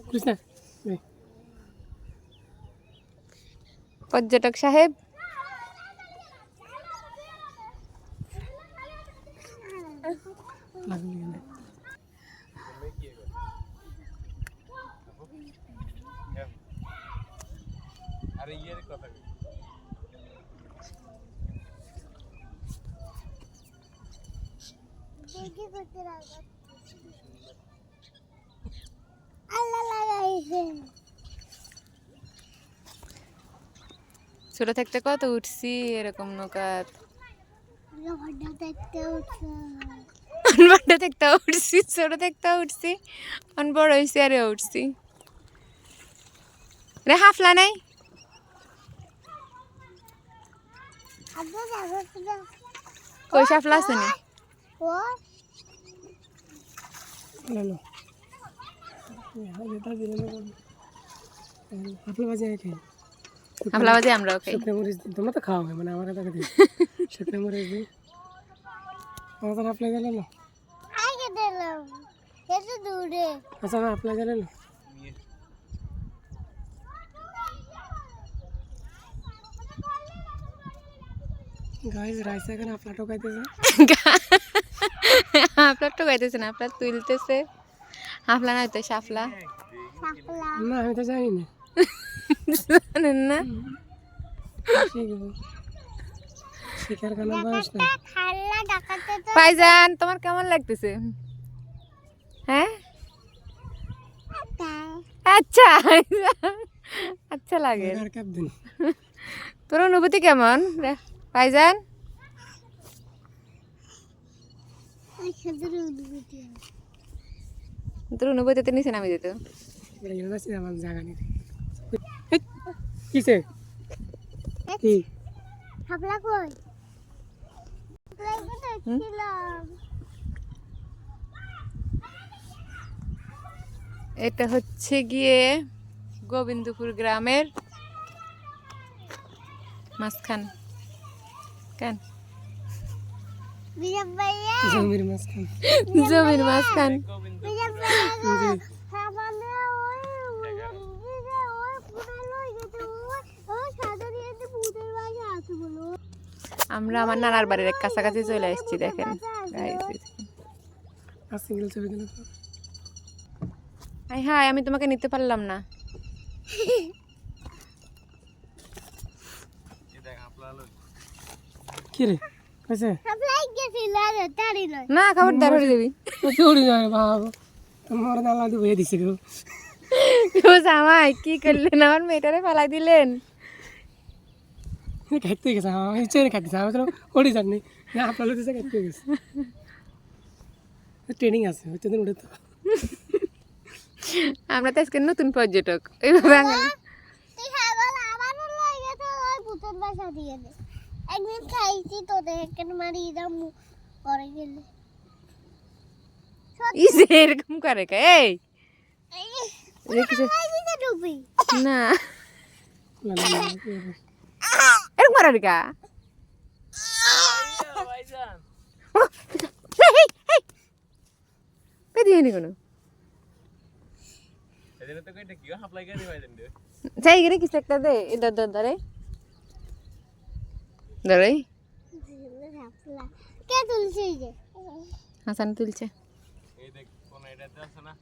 কৃষ্ণা পর্যটক সাহেব আরে ইয়ের কথা ছোট থাকতে কত উঠছি এরকম নৌকাত বড় থাকতে উঠছি ছোট থাকতে উঠছি অন বড় হয়েছি আরে উঠছি রে হাফলা নাই কই হাফলা আছে নি লো এটা দিলে না আপনি বাজে খাই হাফলা বাজে আমরাও খাই শুকনো মরিচ তোমরা তো খাও মানে আমার কাছে দিই শুকনো মরিচ দিই আমাদের আপলাই গেল না আগে দিলাম এত দূরে আচ্ছা না আপলাই গেল না গাইস রাইস এখানে আপলা টোকাইতেছে আপনার তো গাইতেছে না আপনার তুলতেছে হাফলা না হইতো সাফলা না আমি তো জানি না জানেন না শিকার কানা বয়স না খাল্লা ডাকাতে তো ভাইজান তোমার কেমন লাগতেছে হ্যাঁ আচ্ছা আচ্ছা লাগে আর কাপ দিন তোর অনুভূতি কেমন ভাইজান তোর অনুভূতিতে নিচে নামে যেত বলে গেল না আমার জায়গা নেই কিসে কি খাপলা কই লাগবে তো ছিলাম এটা হচ্ছে গিয়ে গোবিন্দপুর গ্রামের মাঝখান কেন বিরাম ভাইয়া জমির মাঝখান জমির মাঝখান বিরাম ভাইয়া খাবালে ওই পুরো লই গেছে ওই সাদা দিয়ে ভূতের বাড়ি আছে বলো আমরা আমার নানার বাড়ির কাছাকাছি চলে আসছি দেখেন আর সিঙ্গেল ছবি দিন হাই হাই আমি তোমাকে নিতে পারলাম না কি রে কইছে খাপলাই গেছিল আর তাড়ি লই না খবরদার হয়ে যাবি চুরি যায় বাবা তোমার দালা দি বয়ে দিছে গো ও জামাই কি করলেন আমার মেয়েটারে ফালাই দিলেন খাইতে গেছে আমি চেনে খাইতেছে আমি তো ওড়ি জানি না আপনার দিছে খাইতে গেছে ট্রেনিং আছে হচ্ছে দিন উঠে তো আমরা তো আজকে নতুন পর্যটক এইভাবে তুই খাবার আবারও লই গেছে ওই ভূতের বাসা দিয়ে দে একদিন খাইছি তো দেখে মারি দাম করে গেলে ই যে এরকম করে কে এই খাইছি তো ডুবি না এরকম করার কা পেদিয়ে নি কোনো এদিকে তো কইটা কি হাফলাই গাড়ি ভাইজান দে যাই গেলে কিছু একটা দে এদার ধরে ধরে কে তুলছে যে হাসান তুলছে এই দেখ কোন এটাতে আছে না